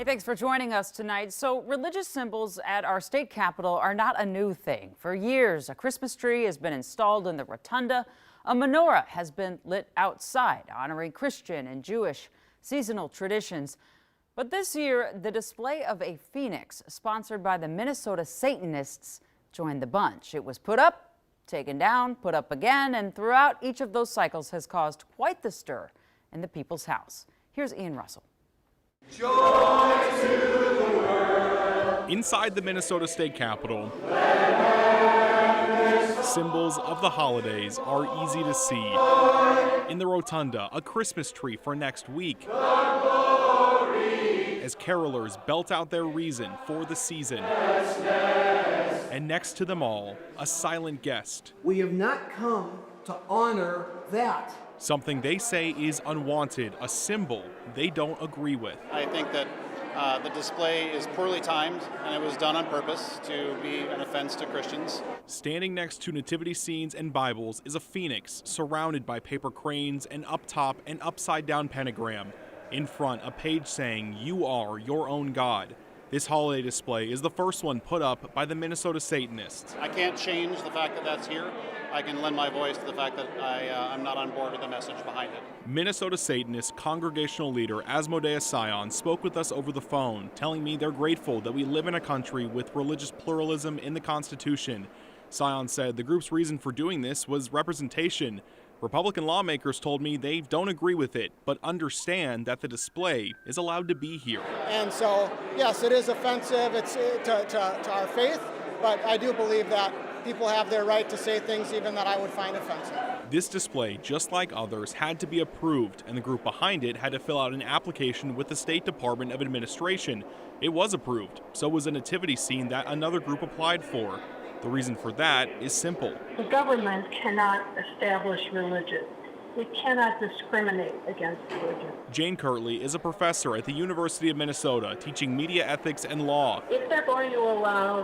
Hey, thanks for joining us tonight. So, religious symbols at our state capitol are not a new thing. For years, a Christmas tree has been installed in the rotunda. A menorah has been lit outside, honoring Christian and Jewish seasonal traditions. But this year, the display of a phoenix, sponsored by the Minnesota Satanists, joined the bunch. It was put up, taken down, put up again, and throughout each of those cycles has caused quite the stir in the People's House. Here's Ian Russell. Inside the Minnesota State Capitol, symbols of the holidays are easy to see. In the rotunda, a Christmas tree for next week, as carolers belt out their reason for the season. And next to them all, a silent guest. We have not come to honor that. Something they say is unwanted, a symbol they don't agree with. I think that the display is poorly timed, and it was done on purpose to be an offense to Christians. Standing next to nativity scenes and Bibles is a phoenix surrounded by paper cranes, and up top an upside down pentagram. In front, a page saying, "You are your own God." This holiday display is the first one put up by the Minnesota Satanists. I can't change the fact that that's here. I can lend my voice to the fact that I'm not on board with the message behind it. Minnesota Satanist congregational leader Asmodeus Sion spoke with us over the phone, telling me they're grateful that we live in a country with religious pluralism in the Constitution. Sion said the group's reason for doing this was representation. Republican lawmakers told me they don't agree with it, but understand that the display is allowed to be here. And so, yes, it is offensive to our faith, but I do believe that people have their right to say things even that I would find offensive. This display, just like others, had to be approved, and the group behind it had to fill out an application with the State Department of Administration. It was approved. So was a nativity scene that another group applied for. The reason for that is simple. The government cannot establish religion. We cannot discriminate against religion. Jane Kirtley is a professor at the University of Minnesota teaching media ethics and law. If they're going to allow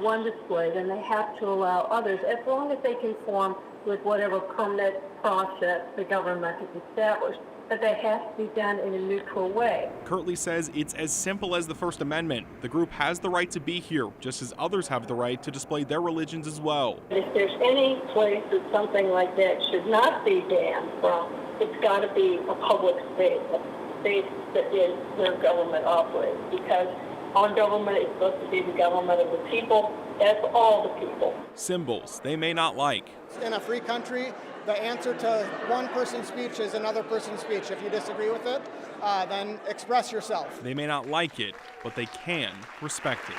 one display, then they have to allow others, as long as they conform with whatever permit process the government has established. But that has to be done in a neutral way. Kirtley says it's as simple as the First Amendment. The group has the right to be here, just as others have the right to display their religions as well. If there's any place that something like that should not be banned from, it's got to be a public space, a space that is where government operates, because our government is supposed to be the government of the people. That's all the people. Symbols they may not like. In a free country, the answer to one person's speech is another person's speech. If you disagree with it, then express yourself. They may not like it, but they can respect it.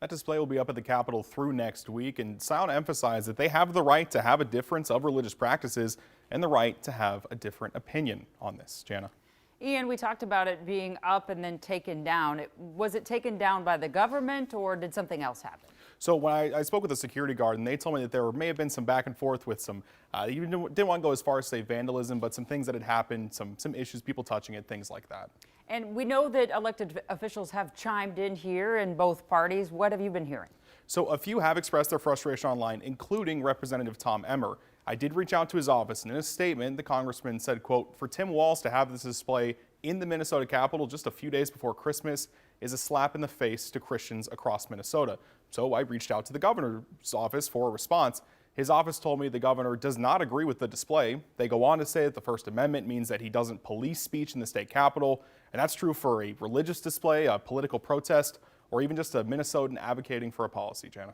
That display will be up at the Capitol through next week, and Sion emphasized that they have the right to have a difference of religious practices and the right to have a different opinion on this. Jana. Ian, we talked about it being up and then taken down. Was it taken down by the government, or did something else happen? So when I spoke with a security guard, and they told me that there may have been some back and forth with some, you didn't want to go as far as say vandalism, but some things that had happened, some issues, people touching it, things like that. And we know that elected officials have chimed in here in both parties. What have you been hearing? So a few have expressed their frustration online, including Representative Tom Emmer. I did reach out to his office, and in a statement, the congressman said, quote, "For Tim Walz to have this display in the Minnesota Capitol just a few days before Christmas is a slap in the face to Christians across Minnesota." So I reached out to the governor's office for a response. His office told me the governor does not agree with the display. They go on to say that the First Amendment means that he doesn't police speech in the state capitol, and that's true for a religious display, a political protest, or even just a Minnesotan advocating for a policy, Jana.